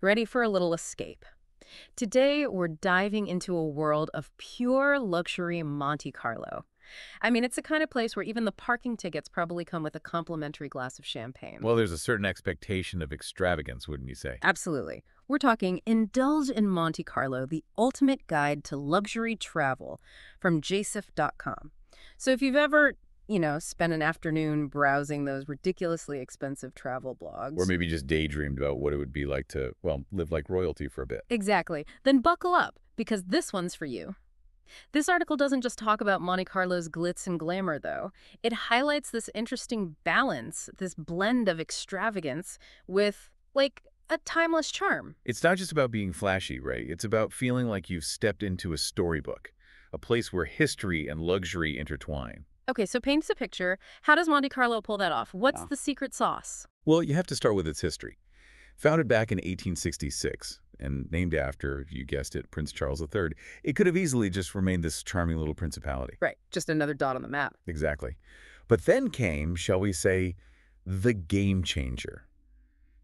Ready for a little escape? Today, we're diving into a world of pure luxury Monte Carlo. I mean, it's the kind of place where even the parking tickets probably come with a complimentary glass of champagne. Well, there's a certain expectation of extravagance, wouldn't you say? Absolutely. We're talking Indulge in Monte Carlo, the ultimate guide to luxury travel from jsif.com. So if you've ever, spent an afternoon browsing those ridiculously expensive travel Or blogs. maybe just daydreamed about what it would be like to, well, live like royalty for a bit. Exactly. Then buckle up, because this one's for you. This article doesn't just talk about Monte Carlo's glitz and glamour, though. It highlights this interesting balance, this blend of extravagance with, a timeless charm. It's not just about being flashy, right? It's about feeling like you've stepped into a storybook, a place where history and luxury intertwine. Okay, so paint us a picture. How does Monte Carlo pull that off? What's the secret sauce? Well, you have to start with its history. Founded back in 1866 and named after, you guessed it, Prince Charles III, it could have easily just remained this charming little principality. Right, just another dot on the map. Exactly. But then came, shall we say, the game changer,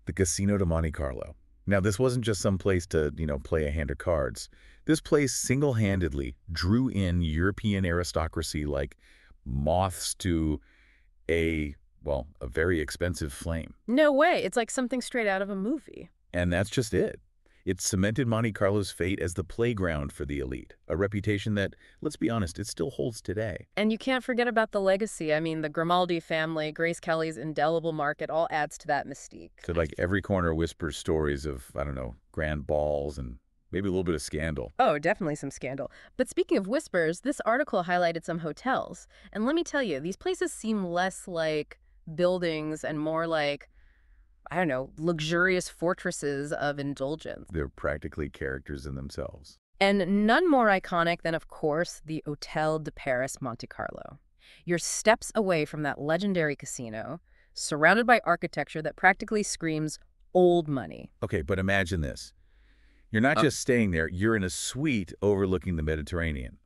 the Casino de Monte Carlo. Now, this wasn't just some place to, play a hand of cards. This place single-handedly drew in European aristocracy like moths to a very expensive flame. No way. It's like something straight out of a movie. And that's just it. It cemented Monte Carlo's fate as the playground for the elite, a reputation that, let's be honest, it still holds today. And you can't forget about the legacy. I mean, the Grimaldi family, Grace Kelly's indelible mark, it all adds to that mystique. So like every corner whispers stories of, I don't know, grand balls and maybe a little bit of scandal. Oh, definitely some scandal. But speaking of whispers, this article highlighted some hotels. And let me tell you, these places seem less like buildings and more like, I don't know, luxurious fortresses of indulgence. They're practically characters in themselves. And none more iconic than, of course, the Hôtel de Paris Monte Carlo. You're steps away from that legendary casino, surrounded by architecture that practically screams old money. Okay, but imagine this. You're not just staying there, you're in a suite overlooking the Mediterranean.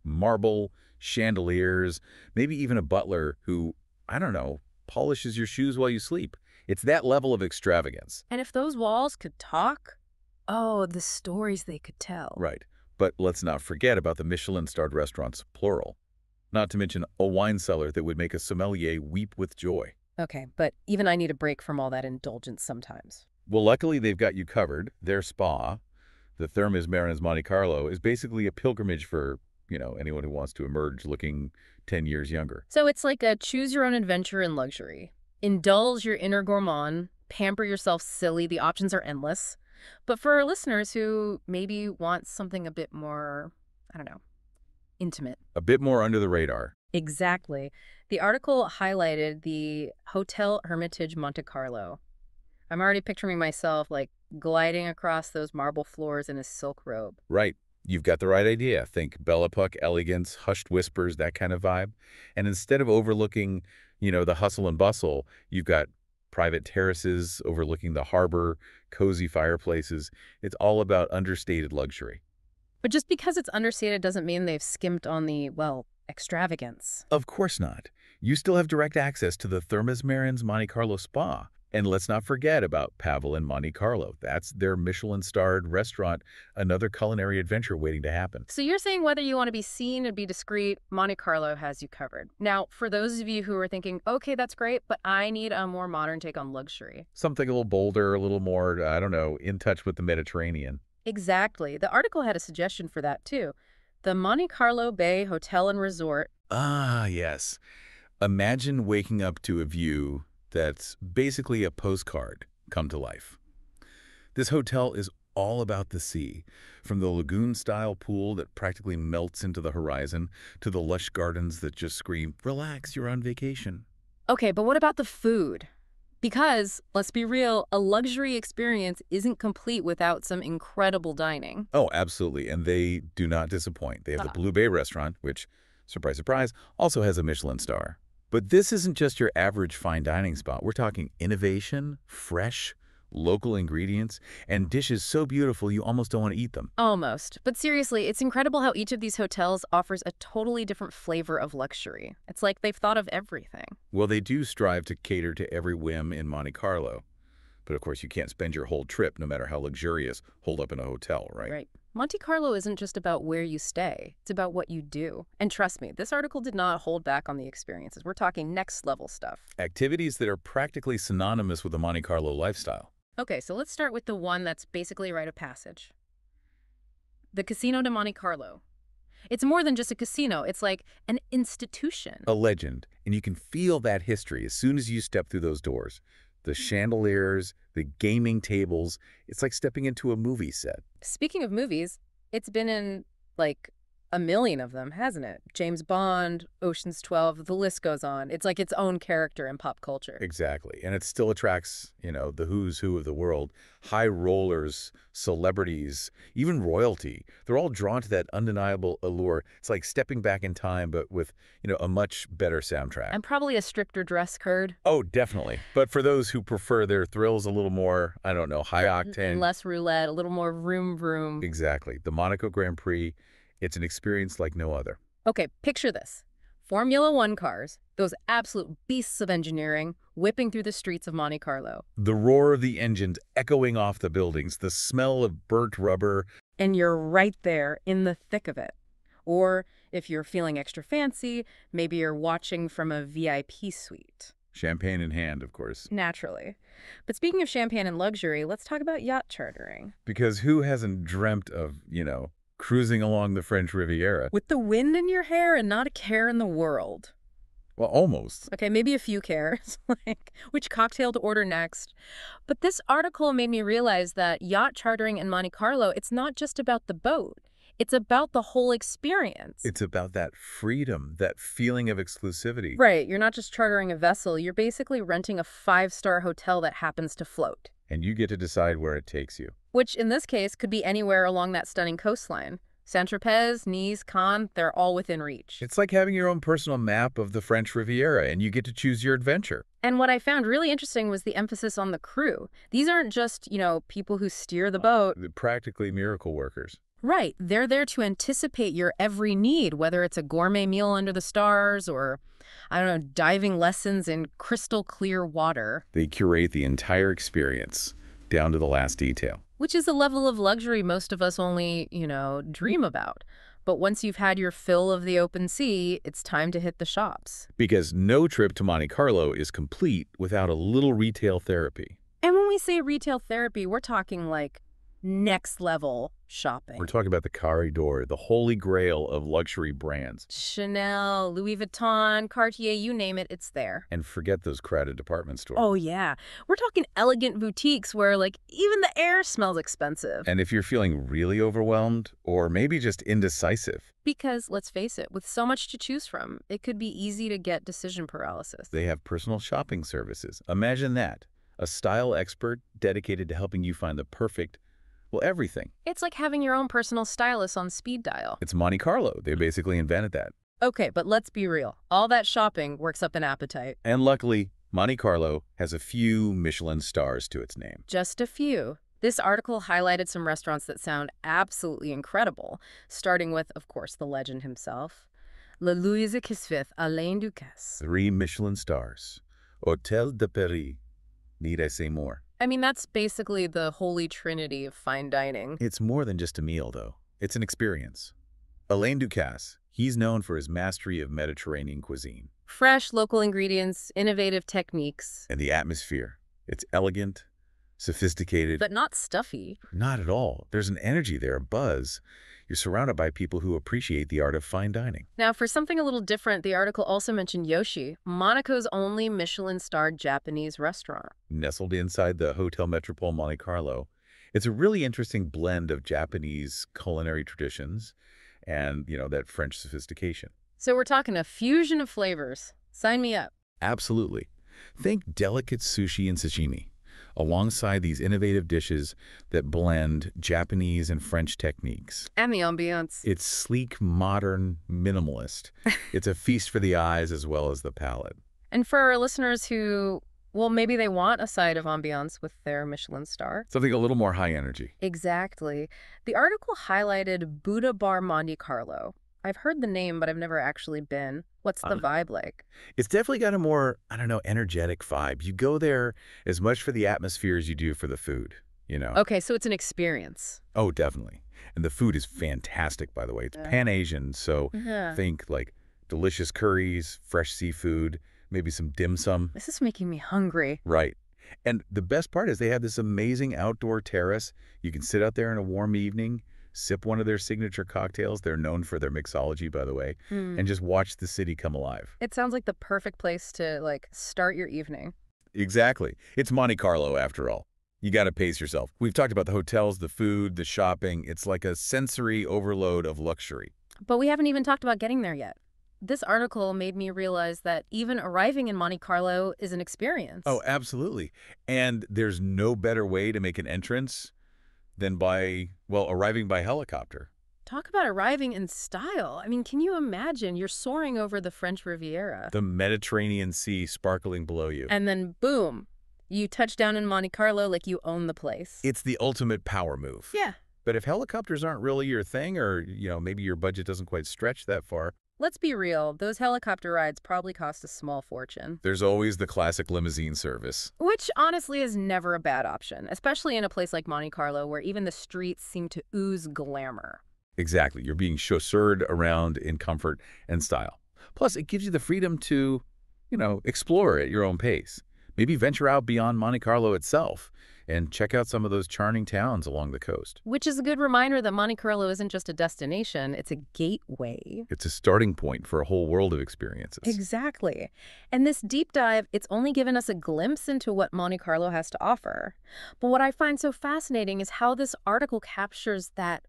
Marble, chandeliers, maybe even a butler who, I don't know, polishes your shoes while you sleep. It's that level of extravagance. And if those walls could talk, oh, the stories they could tell. Right. But let's not forget about the Michelin-starred restaurants, plural. Not to mention a wine cellar that would make a sommelier weep with joy. Okay, but even I need a break from all that indulgence sometimes. Well, luckily they've got you covered. Their spa, the Thermes Marins Monte Carlo, is basically a pilgrimage for, anyone who wants to emerge looking 10 years younger. So it's like a choose-your-own-adventure in luxury. Indulge your inner gourmand, pamper yourself silly, the options are endless. But for our listeners who maybe want something a bit more, I don't know, intimate. A bit more under the radar. Exactly. The article highlighted the Hotel Hermitage Monte Carlo. I'm already picturing myself, gliding across those marble floors in a silk robe. Right. You've got the right idea. Think Belle Epoque elegance, hushed whispers, that kind of vibe. And instead of overlooking, the hustle and bustle, you've got private terraces overlooking the harbor, cozy fireplaces. It's all about understated luxury. But just because it's understated doesn't mean they've skimped on the, extravagance. Of course not. You still have direct access to the Thermes Marins Monte Carlo Spa. And let's not forget about Pavel and Monte Carlo. That's their Michelin-starred restaurant, another culinary adventure waiting to happen. So you're saying whether you want to be seen and be discreet, Monte Carlo has you covered. Now, for those of you who are thinking, okay, that's great, but I need a more modern take on luxury. Something a little bolder, a little more, I don't know, in touch with the Mediterranean. Exactly. The article had a suggestion for that, too. The Monte Carlo Bay Hotel and Resort. Ah, yes. Imagine waking up to a view that's basically a postcard come to life. This hotel is all about the sea, from the lagoon-style pool that practically melts into the horizon to the lush gardens that just scream, relax, you're on vacation. Okay, but what about the food? Because, let's be real, a luxury experience isn't complete without some incredible dining. Oh, absolutely, and they do not disappoint. They have the Blue Bay restaurant, which, surprise, surprise, also has a Michelin star. But this isn't just your average fine dining spot. We're talking innovation, fresh, local ingredients, and dishes so beautiful you almost don't want to eat them. Almost. But seriously, it's incredible how each of these hotels offers a totally different flavor of luxury. It's like they've thought of everything. Well, they do strive to cater to every whim in Monte Carlo. But of course, you can't spend your whole trip, no matter how luxurious, holed up in a hotel, right? Right. Monte Carlo isn't just about where you stay, it's about what you do. And trust me, this article did not hold back on the experiences. We're talking next level stuff. Activities that are practically synonymous with the Monte Carlo lifestyle. Okay, so let's start with the one that's basically a rite of passage. The Casino de Monte Carlo. It's more than just a casino, it's like an institution. A legend, and you can feel that history as soon as you step through those doors. The chandeliers, the gaming tables, it's like stepping into a movie set. Speaking of movies, it's been in like a million of them, hasn't it? James Bond, Ocean's 12, the list goes on. It's like its own character in pop culture. Exactly. And it still attracts, the who's who of the world. High rollers, celebrities, even royalty. They're all drawn to that undeniable allure. It's like stepping back in time, but with, a much better soundtrack. And probably a stricter dress code. Oh, definitely. But for those who prefer their thrills a little more, I don't know, high octane. And less roulette, a little more vroom vroom. Exactly. The Monaco Grand Prix, it's an experience like no other. Okay, picture this. Formula One cars, those absolute beasts of engineering, whipping through the streets of Monte Carlo. The roar of the engines echoing off the buildings, the smell of burnt rubber. And you're right there in the thick of it. Or if you're feeling extra fancy, maybe you're watching from a VIP suite. Champagne in hand, of course. Naturally. But speaking of champagne and luxury, let's talk about yacht chartering. Because who hasn't dreamt of, cruising along the French Riviera? With the wind in your hair and not a care in the world. Well, almost. Okay, maybe a few cares, like which cocktail to order next. But this article made me realize that yacht chartering in Monte Carlo, it's not just about the boat. It's about the whole experience. It's about that freedom, that feeling of exclusivity. Right, you're not just chartering a vessel, you're basically renting a five-star hotel that happens to float. And you get to decide where it takes you. Which, in this case, could be anywhere along that stunning coastline. Saint-Tropez, Nice, Cannes, they're all within reach. It's like having your own personal map of the French Riviera, and you get to choose your adventure. And what I found really interesting was the emphasis on the crew. These aren't just, people who steer the boat. They're practically miracle workers. Right. They're there to anticipate your every need, whether it's a gourmet meal under the stars or, I don't know, diving lessons in crystal clear water. They curate the entire experience, down to the last detail. Which is a level of luxury most of us only, dream about. But once you've had your fill of the open sea, it's time to hit the shops. Because no trip to Monte Carlo is complete without a little retail therapy. And when we say retail therapy, we're talking like next level shopping. We're talking about the corridor, the holy grail of luxury brands. Chanel, Louis Vuitton, Cartier, you name it, it's there. And forget those crowded department stores. Oh, yeah. We're talking elegant boutiques where, even the air smells expensive. And if you're feeling really overwhelmed, or maybe just indecisive. Because, let's face it, with so much to choose from, it could be easy to get decision paralysis. They have personal shopping services. Imagine that. A style expert dedicated to helping you find the perfect, everything. It's like having your own personal stylist on speed dial. It's Monte Carlo. They basically invented that. Okay, but let's be real. All that shopping works up an appetite. And luckily, Monte Carlo has a few Michelin stars to its name. Just a few. This article highlighted some restaurants that sound absolutely incredible, starting with, of course, the legend himself. Le Louise Kisvith, Alain Ducasse. 3 Michelin stars. Hôtel de Paris. Need I say more? I mean, that's basically the holy trinity of fine dining. It's more than just a meal, though. It's an experience. Alain Ducasse, he's known for his mastery of Mediterranean cuisine. Fresh, local ingredients, innovative techniques. And the atmosphere. It's elegant, sophisticated. But not stuffy. Not at all. There's an energy there, a buzz. You're surrounded by people who appreciate the art of fine dining. Now, for something a little different, the article also mentioned Yoshi, Monaco's only Michelin-starred Japanese restaurant. Nestled inside the Hotel Metropole Monte Carlo, it's a really interesting blend of Japanese culinary traditions and, that French sophistication. So we're talking a fusion of flavors. Sign me up. Absolutely. Think delicate sushi and sashimi, alongside these innovative dishes that blend Japanese and French techniques. And the ambiance. It's sleek, modern, minimalist. It's a feast for the eyes as well as the palate. And for our listeners who, maybe they want a side of ambiance with their Michelin star. Something a little more high energy. Exactly. The article highlighted Buddha Bar Monte Carlo, I've heard the name, but I've never actually been. What's the Uh, vibe like? it's definitely got a more, I don't know, energetic vibe. You go there as much for the atmosphere as you do for the food, you know? Okay, so it's an experience. Oh, definitely. And the food is fantastic, by the way. It's Yeah. Pan-Asian, so Yeah. think like delicious curries, fresh seafood, maybe some dim sum. This is making me hungry. Right. And the best part is they have this amazing outdoor terrace. You can sit out there in a warm evening, sip one of their signature cocktails. They're known for their mixology, by the way, Hmm. and just watch the city come alive. It sounds like the perfect place to, like, start your evening. Exactly. It's Monte Carlo, after all. You got to pace yourself. We've talked about the hotels, the food, the shopping. It's like a sensory overload of luxury. But we haven't even talked about getting there yet. This article made me realize that even arriving in Monte Carlo is an Oh, experience. absolutely. And there's no better way to make an entrance than by, well, arriving by helicopter. Talk about arriving in style. I mean, can you imagine? You're soaring over the French Riviera. The Mediterranean Sea sparkling below you. And then, boom, you touch down in Monte Carlo like you own the place. It's the ultimate power move. Yeah. But if helicopters aren't really your thing, or, maybe your budget doesn't quite stretch that far, Let's be real, those helicopter rides probably cost a small fortune. there's always the classic limousine service. Which honestly is never a bad option, especially in a place like Monte Carlo where even the streets seem to ooze glamour. Exactly. You're being chausseured around in comfort and style. Plus, it gives you the freedom to, explore at your own pace. Maybe venture out beyond Monte Carlo itself and check out some of those charming towns along the coast. Which is a good reminder that Monte Carlo isn't just a destination, it's a gateway. It's a starting point for a whole world of experiences. Exactly. And this deep dive, it's only given us a glimpse into what Monte Carlo has to offer. But what I find so fascinating is how this article captures that,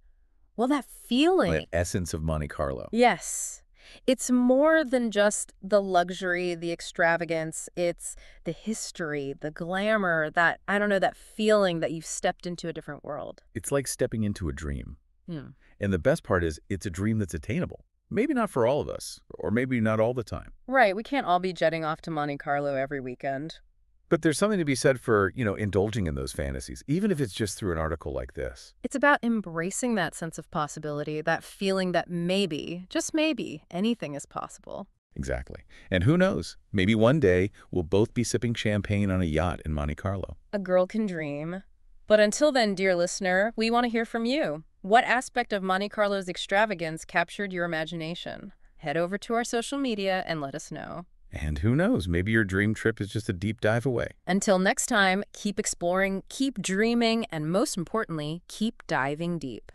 well, that The feeling. essence of Monte Carlo. Yes. It's more than just the luxury, the extravagance. It's the history, the glamour, that, I don't know, that feeling that you've stepped into a different world. It's like stepping into a dream. Hmm. And the best part is it's a dream that's attainable. Maybe not for all of us, or maybe not all the time. Right, we can't all be jetting off to Monte Carlo every weekend. But there's something to be said for, indulging in those fantasies, even if it's just through an article like this. It's about embracing that sense of possibility, that feeling that maybe, just maybe, anything is possible. Exactly. And who knows? Maybe one day we'll both be sipping champagne on a yacht in Monte Carlo. A girl can dream. But until then, dear listener, we want to hear from you. What aspect of Monte Carlo's extravagance captured your imagination? Head over to our social media and let us know. And who knows? Maybe your dream trip is just a deep dive away. Until next time, keep exploring, keep dreaming, and most importantly, keep diving deep.